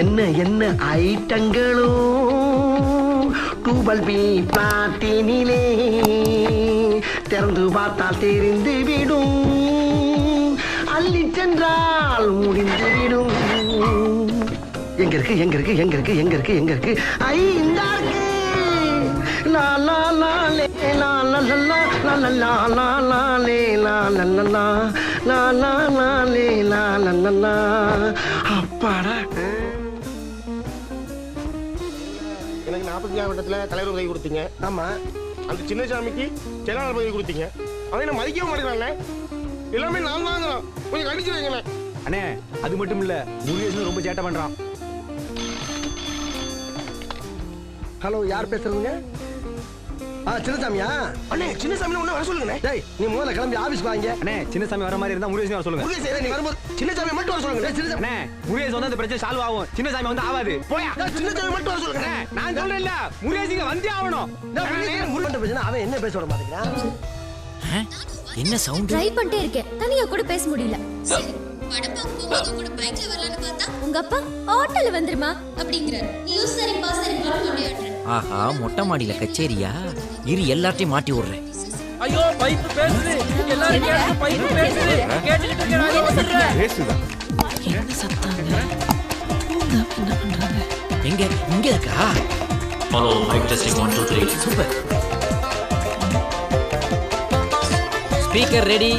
என்ன என்ன ஐட்டங்களோ டூபல் பி பிளாட்டினிலே திறந்து பார்த்தால் தெரிந்து விடும், அள்ளி சென்றால் முடிந்து விடும். எங்க இருக்கு எங்க இருக்கு எங்க இருக்கு எங்க இருக்கு எங்க இருக்கு? ஐ இந்த இருக்கு. லா லா லா லே லா லா லா லா லா லா லா லா லே லா லா லா லா லா லா லா லே லா லா லா லா. அப்பாடா. எனக்கு 45 வட்டத்துல தலைவர் உதவி கொடுத்தீங்க. ஆமா. அந்த சின்னசாமிக்கு செயலாளர் பதவி கொடுத்தீங்க. அவன் என்ன மதிக்கவும் மாட்டேங்கிறானே. எல்லாமே நான் தாங்கிறான். கொஞ்சம் கடிச்சு வைங்களேன். அண்ணே அது மட்டும் இல்ல, முருகேசன் ரொம்ப சேட்டை பண்றான். ஹலோ, யார் பேசுறதுங்க? சின்னசாமியா? அண்ணே சின்னசாமி ஒண்ணு வர சொல்லுங்க. டேய், நீ முதல்ல கிளம்பி ஆபீஸ்க்கு வாங்க. அண்ணே சின்னசாமி வர மாதிரி இருந்தா முருகேசன் வர சொல்லுங்க. முருகேசன் நீ வரும்போது சின்னசாமி மட்டும் வர சொல்லுங்க. சின்னசாமி அண்ணே முருகேசன் வந்து அந்த பிரச்சனை சால்வ் ஆகும், சின்னசாமி வந்து ஆகாது. போயா, சின்னசாமி மட்டும் வர சொல்லுங்க. நான் சொல்றேன் இல்ல, முருகேசன் வந்தே ஆகணும். முருகன் பிரச்சனை, அவன் என்ன பேச விட மாட்டேங்கிறான். என்ன சவுண்ட்? ட்ரை பண்ணிட்டே இருக்கேன், தனியா கூட பேச முடியல. கூட பைக்ல வரலான்னு பார்த்தா உங்க அப்பா ஆட்டோல வந்துருமா அப்படிங்கறாரு. நீ சரிப்பா சரிப்பா சொல்லியாட்ற. ஆஹா, மொட்டை மாடியில கச்சேரியா? இரு எல்லாத்தையும் மாட்டி விடுறேன். ஐயோ பைப் பேசுது, எல்லாரும் கேட்க பைப் பேசுது, கேட்டுக்கிட்டு இருக்கேன். பேசுதா? என்ன சத்தம்? என்ன பண்றாங்க? எங்க இங்க இருக்கா? Follow mic testing 1 2 3. Super. Speaker ready.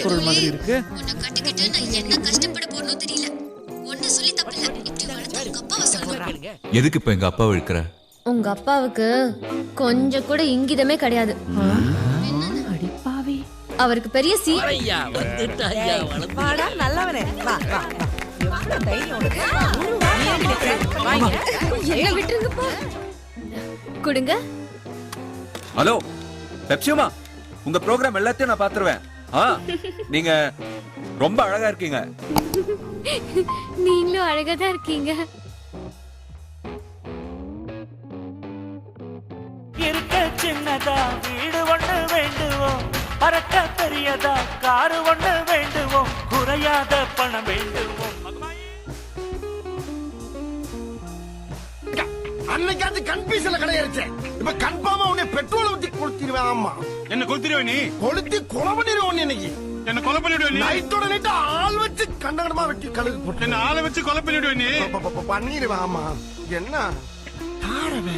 குரல் மாதிரி இருக்கு. உன்னை கட்டிக்கிட்டு நான் என்ன கஷ்டப்பட போறனோ தெரியல. ஒண்ணு சொல்லி தப்பில்ல. இப்படி வளர்த்து உங்க அப்பாவை சொல்லுங்க. எதுக்கு இப்ப எங்க அப்பாவை இழுக்கிற? உங்க அப்பாவுக்கு கொஞ்சம் கூட இங்கிதமே கிடையாது. அடிப்பாவி. அவருக்கு பெரிய சி. ஐயா வந்துட்டா ஐயா வளர்ந்து. வாடா நல்லவனே, வா வா. எவ்வளவு தைரியம் உனக்கு. வாங்க. என்ன விட்டுருங்கப்பா. கொடுங்க. ஹலோ பெப்சிமா, உங்க ப்ரோகிராம் எல்லாத்தையும் நான் பாத்துருவேன். நீங்க ரொம்ப அழகா இருக்கீங்க. நீங்களும் அழகா தான் இருக்கீங்க. இருக்க சின்னதா வீடு ஒண்ணு வேண்டுவோம், பறக்க பெரியதா காரு ஒண்ணு வேண்டுவோம், குறையாத பணம் வேண்டுவோம். அன்னைக்காவது கன்ஃபியூஷன்ல கிடையாச்சு. இப்ப கன்ஃபார்மா உன்னை பெட்ரோல் ஊத்தி கொளுத்திடுவேன். ஆமா, என்ன கொளுத்திடுவே நீ? கொளுத்தி கொலை பண்ணிடுவோம். இன்னைக்கு என்ன கொலை பண்ணிடுவே நீ? நைட்டோட நைட்டு ஆள் வச்சு கண்டகடமா வெட்டி கழுகு போட்டு என்ன ஆளை வச்சு கொலை பண்ணிடுவே நீ? பண்ணிடுவேன். ஆமா, என்ன யாரவே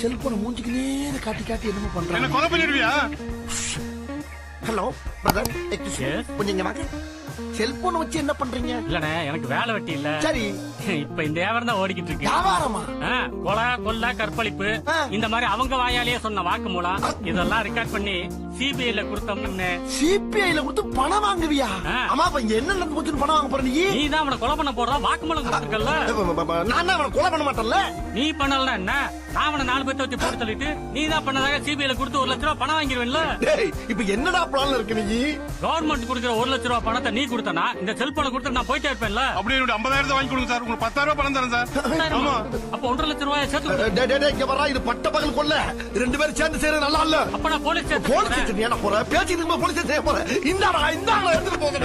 செல்போனை மூஞ்சிக்கு நேர காட்டி காட்டி என்னமோ என்ன பண்றாங்க. கொலை பண்ணிடுவியா? ஹலோ பிரதர், கொஞ்சம் இங்க வாங்க. செல்போனை வச்சு என்ன பண்றீங்க? இல்லனே, எனக்கு வேலை வெட்டி இல்ல. சரி, இப்ப இந்த வியாபாரம் தான் ஓடிக்கிட்டு இருக்கு. வியாபாரமா? கொலை கொல்ல கற்பழிப்பு இந்த மாதிரி அவங்க வாயாலேயே சொன்ன வாக்கு மூலம் இதெல்லாம் ரெக்கார்ட் பண்ணி சிபிஐல கொடுத்தோம்னு. சிபிஐல கொடுத்து பணம் வாங்குவியா? ஆமா, இப்ப இங்க என்ன நடந்து போச்சுன்னு பணம் வாங்க போற நீ? நீ தான் அவனை கொலை பண்ண போறதா வாக்குமூலம் கொடுத்துருக்கல. நான் அவனை கொலை பண்ண மாட்டேன்ல. நீ பண்ணல என்ன? நான் அவனை 4 பேர்த்த வச்சு போட்டு சொல்லிட்டு நீ தான் பண்ணதாக சிபிஐல கொடுத்து 1 லட்ச ரூபாய் பணம் வாங்கிடுவேன்ல. இப்ப என்னடா பிளான்ல இருக்கு நீ? கவர்மெண்ட் கொடுக்கிற 1 லட்ச ரூபாய் பணத்தை நீ கொடுத்தனா இந்த செல்போனை கொடுத்து நான் போயிட்டே இருப்பேன்ல. அப்படியே 50,000 வாங்கி கொடுங்க சார், உங்களுக்கு 10,000 ரூபாய் பணம் தரேன் சார். ஆமா, அப்ப 1.5 லட்ச ரூபாய் சேர்த்து. இங்க வரா, இது பட்ட பகல் கொல்ல. 2 பேரும் சேர்ந்து செய்யறது நல்லா இல்ல. அப்ப நான் போலீஸ் போலீஸ் ஸ்டேஷன் ஏன போற? பேசிட்டு போலீஸ் ஸ்டேஷன் போற. இந்தாடா இந்தாடா எடுத்துட்டு போங்க.